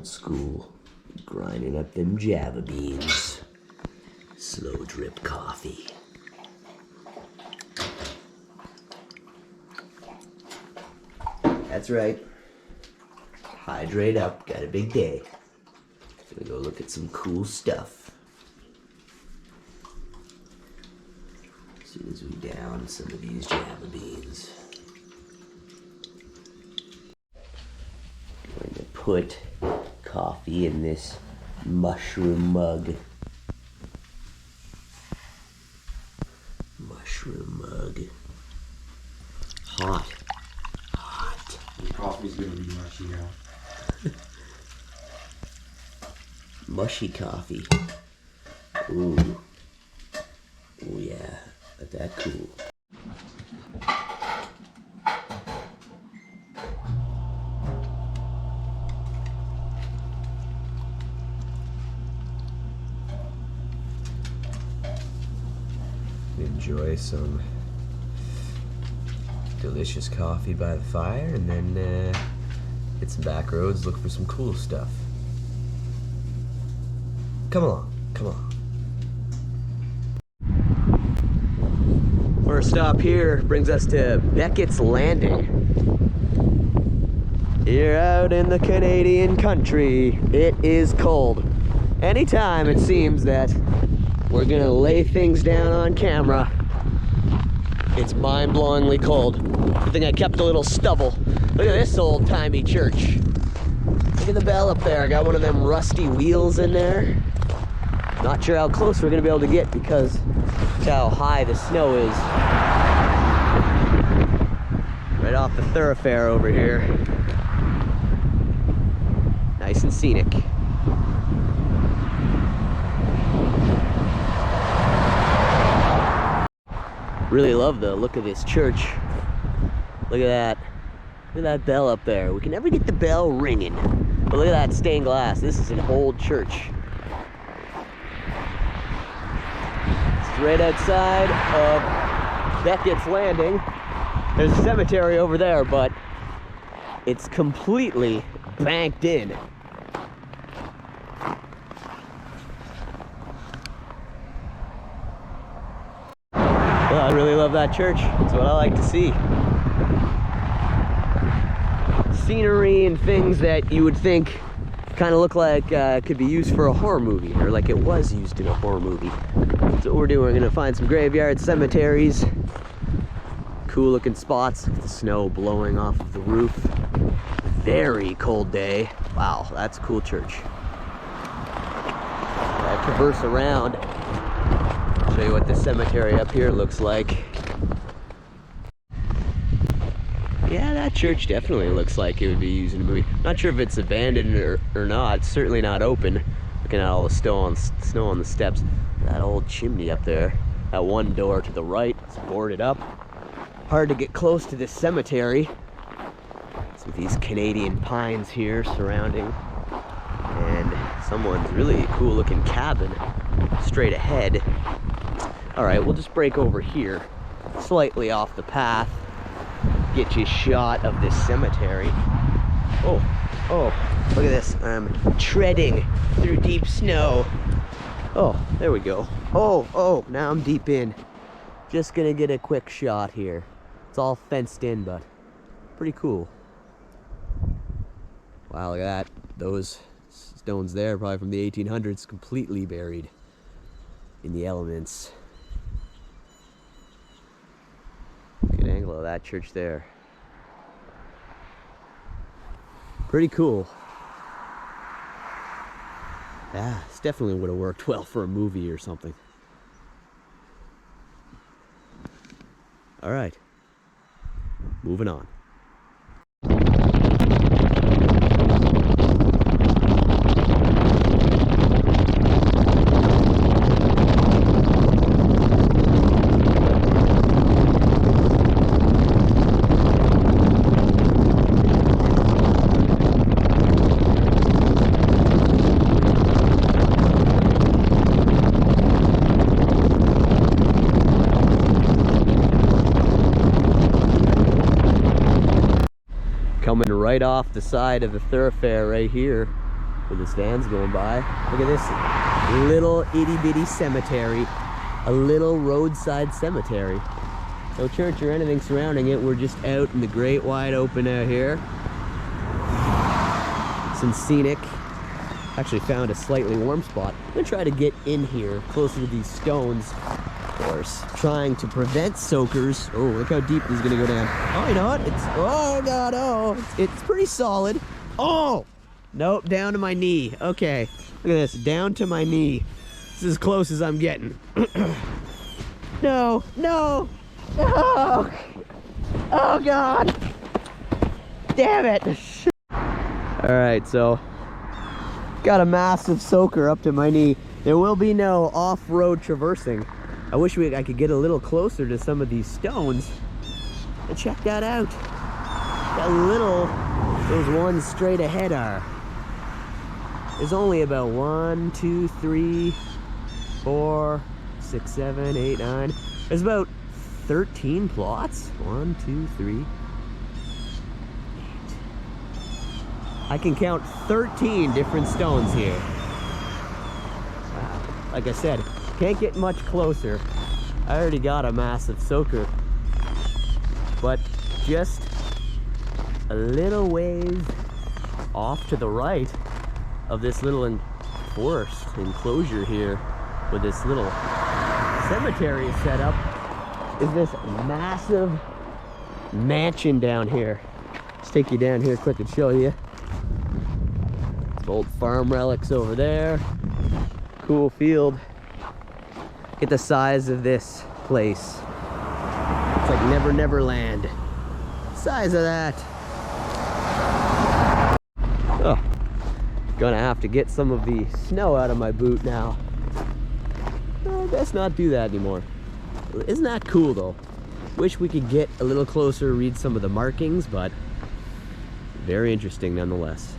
school. Grinding up them Java beans. Slow drip coffee. That's right. Hydrate up, got a big day. Gonna go look at some cool stuff. As soon as we down some of these Java beans. Going to put coffee in this mushroom mug. Mushroom mug. Hot. Hot. The coffee's gonna be mushy now. Mushy coffee. Ooh. Ooh yeah. Let that cool. Enjoy some delicious coffee by the fire, and then hit some back roads, look for some cool stuff. Come along, come on. First stop here brings us to Becketts Landing. Here out in the Canadian country, it is cold. Anytime it seems that we're gonna lay things down on camera, it's mind-blowingly cold. Good thing I kept a little stubble. Look at this old-timey church. Look at the bell up there. I got one of them rusty wheels in there. Not sure how close we're gonna be able to get because look how high the snow is. Right off the thoroughfare over here. Nice and scenic. Really love the look of this church. Look at that. Look at that bell up there. We can never get the bell ringing. But look at that stained glass. This is an old church. It's right outside of Becketts Landing. There's a cemetery over there, but it's completely banked in. Well, I really love that church. It's what I like to see. Scenery and things that you would think kind of look like could be used for a horror movie, or like it was used in a horror movie. So what we're doing, we're gonna find some graveyards, cemeteries, cool looking spots, the snow blowing off of the roof. Very cold day. Wow, that's a cool church. I traverse around. Show you what this cemetery up here looks like. Yeah, that church definitely looks like it would be used in a movie. Not sure if it's abandoned or not. It's certainly not open. Looking at all the snow on the steps. That old chimney up there. That one door to the right, it's boarded up. Hard to get close to this cemetery. Some of these Canadian pines here surrounding. And someone's really cool looking cabin straight ahead. All right, we'll just break over here, slightly off the path, get you a shot of this cemetery. Oh, look at this. I'm treading through deep snow. Oh, there we go. Oh, now I'm deep in. Just gonna get a quick shot here. It's all fenced in, but pretty cool. Wow, look at that. Those stones there, probably from the 1800s, completely buried in the elements. Good angle of that church there. Pretty cool. Yeah, this definitely would have worked well for a movie or something. All right, moving on. Coming right off the side of the thoroughfare right here. where this van's going by. Look at this little itty-bitty cemetery. A little roadside cemetery. No church or anything surrounding it. We're just out in the great wide open out here. Some scenic. Actually found a slightly warm spot. I'm gonna try to get in here closer to these stones. Of course, trying to prevent soakers. Oh, look how deep this is gonna go down. Oh, you know what? Oh God, oh, it's pretty solid. Oh, nope, down to my knee. Okay, look at this, down to my knee. This is as close as I'm getting. No, no, no. Oh God, damn it. All right, so got a massive soaker up to my knee. There will be no off-road traversing. I wish I could get a little closer to some of these stones and check that out. How little those ones straight ahead are. There's only about 1, 2, 3, 4, 6, 7, 8, 9. There's about 13 plots. 1, 2, 3, 8. I can count 13 different stones here. Wow. Like I said, can't get much closer. I already got a massive soaker. But just a little ways off to the right of this little forest enclosure here, where this little cemetery is set up, is this massive mansion down here. Let's take you down here quick and show you. Old farm relics over there. Cool field. Get the size of this place. It's like Never Never Land. Size of that. Oh, gonna have to get some of the snow out of my boot now. Best not do that anymore. Isn't that cool though? Wish we could get a little closer, read some of the markings, but very interesting nonetheless.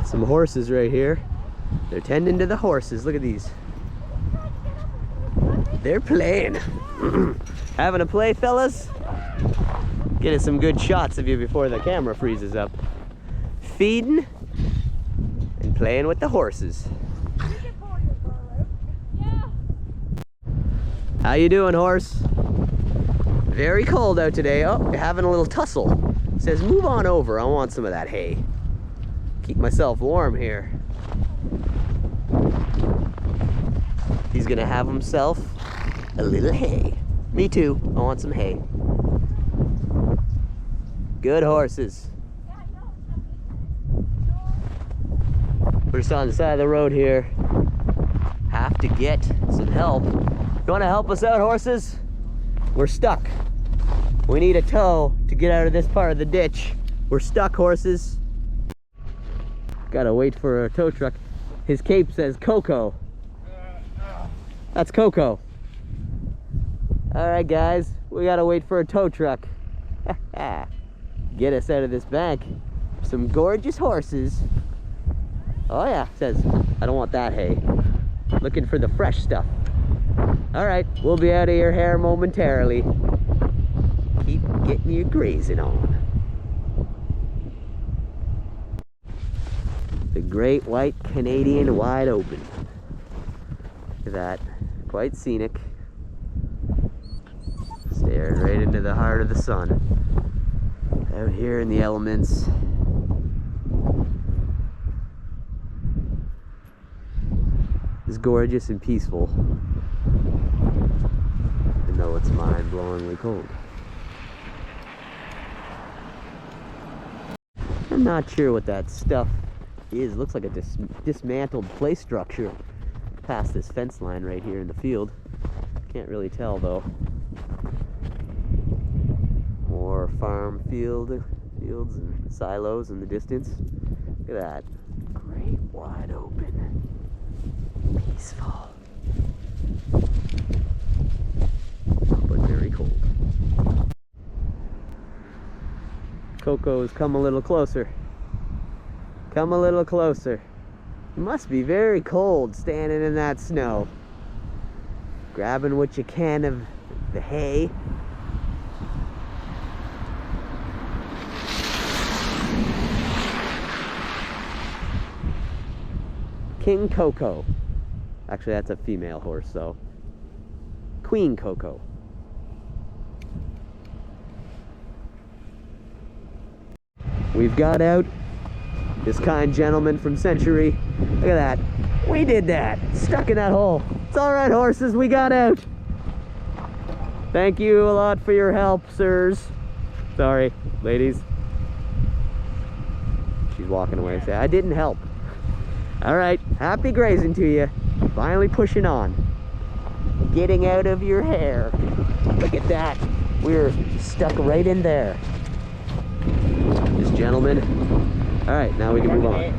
Some horses right here. They're tending to the horses. Look at these. They're playing. Having a play, fellas? Getting some good shots of you before the camera freezes up. Feeding and playing with the horses. How you doing, horse? Very cold out today. Oh, you're having a little tussle. Says, move on over. I want some of that hay. Keep myself warm here. He's gonna have himself a little hay. Me too. I want some hay. Good horses. We're just on the side of the road here. Have to get some help. You wanna help us out, horses? We're stuck. We need a tow to get out of this part of the ditch. We're stuck, horses. Gotta wait for a tow truck. His cape says Coco. That's Coco. All right, guys, we gotta wait for a tow truck. Get us out of this bank. Some gorgeous horses. Oh yeah, says, I don't want that hay. Looking for the fresh stuff. All right, we'll be out of your hair momentarily. Keep getting your grazing on. The great white Canadian wide open. Look at that, quite scenic. Staring right into the heart of the sun. Out here in the elements. It's gorgeous and peaceful. Even though it's mind-blowingly cold. I'm not sure what that stuff is. Looks like a dismantled play structure past this fence line right here in the field. Can't really tell though. More farm fields and silos in the distance. Look at that. Great wide open. Peaceful. But very cold. Coco's, come a little closer. Come a little closer. It must be very cold standing in that snow. Grabbing what you can of the hay. King Coco. Actually, that's a female horse, so. Queen Coco. We've got out this kind gentleman from Century. Look at that. We did that. Stuck in that hole. It's all right, horses. We got out. Thank you a lot for your help, sirs. Sorry, ladies. She's walking away. Say, I didn't help. All right. Happy grazing to you. Finally pushing on. Getting out of your hair. Look at that. We're stuck right in there. This gentleman. All right, now we can move on.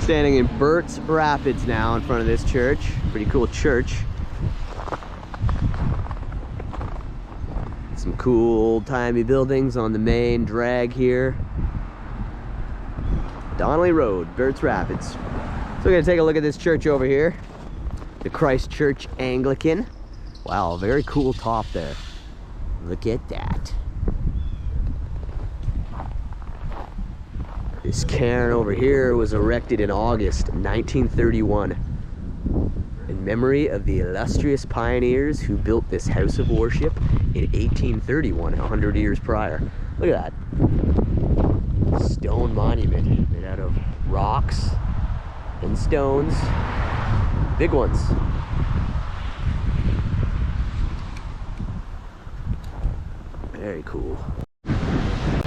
Standing in Burritts Rapids now in front of this church. Pretty cool church. Some cool old-timey buildings on the main drag here. Donnelly Road, Burritts Rapids. So we're gonna take a look at this church over here. The Christ Church Anglican. Wow, very cool top there. Look at that. This cairn over here was erected in August 1931 in memory of the illustrious pioneers who built this house of worship in 1831, 100 years prior. Look at that. Stone monument made out of rocks and stones. Big ones. Very cool.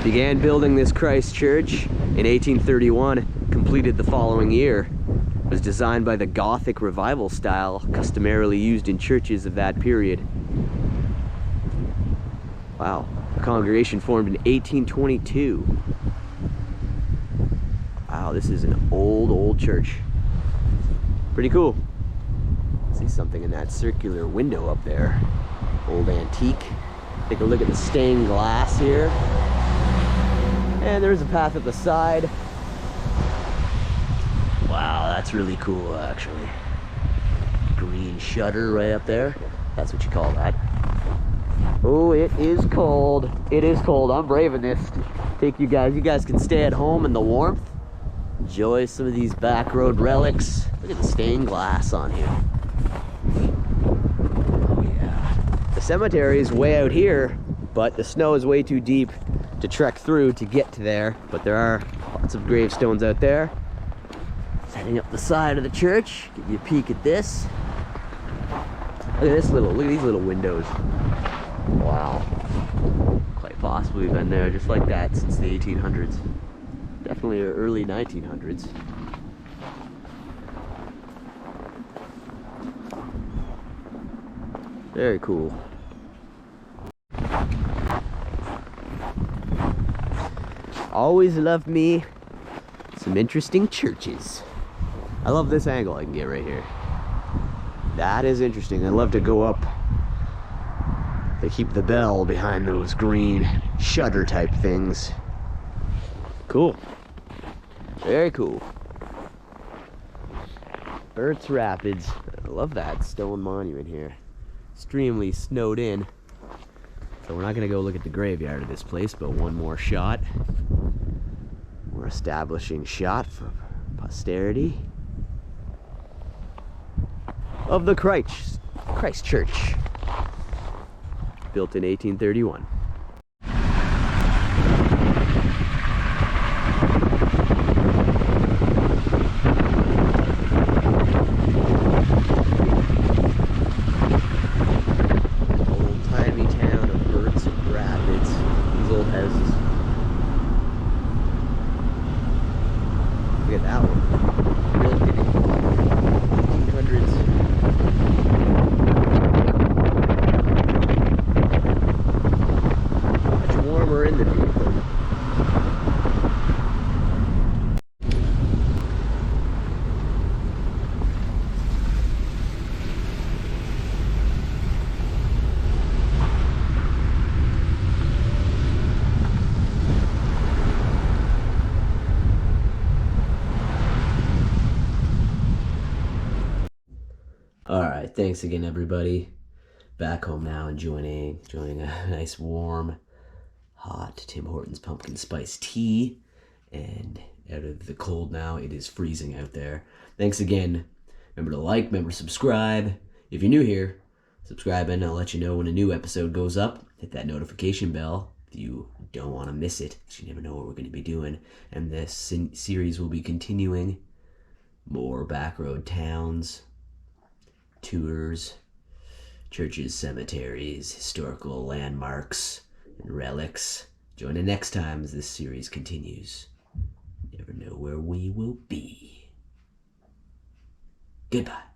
Began building this Christ Church in 1831, completed the following year. It was designed by the Gothic revival style customarily used in churches of that period. Wow, the congregation formed in 1822. Wow, this is an old church. Pretty cool. See something in that circular window up there. Old antique. Take a look at the stained glass here. And there's a path at the side. Wow, that's really cool, actually. Green shutter right up there. That's what you call that. Oh, it is cold. It is cold. I'm braving this. Take you guys. You guys can stay at home in the warmth. Enjoy some of these back road relics. Look at the stained glass on here. Oh, yeah. The cemetery is way out here, but the snow is way too deep to trek through to get to there, but there are lots of gravestones out there. Heading up the side of the church, give you a peek at this. Look at these little windows. Wow. Quite possibly been there just like that since the 1800s. Definitely early 1900s. Very cool. Always love me some interesting churches. I love this angle I can get right here. That is interesting. I love to go up. They keep the bell behind those green shutter type things. Cool. Very cool. Burritts Rapids. I love that stone monument here. Extremely snowed in. So we're not gonna go look at the graveyard of this place, but one more shot. More establishing shot for posterity of the Christ Church, built in 1831. Old-timey town of Burritts Rapids. These old houses. Look at that one. Really big. thanks again, everybody. Back home now, enjoying a nice warm, hot Tim Hortons pumpkin spice tea. And out of the cold now, it is freezing out there. Thanks again. Remember to like, remember to subscribe. If you're new here, subscribe and I'll let you know when a new episode goes up. Hit that notification bell if you don't want to miss it. You never know what we're going to be doing. And this series will be continuing. More backroad towns, tours, churches, cemeteries, historical landmarks, and relics. Join in next time as this series continues. Never know where we will be. Goodbye.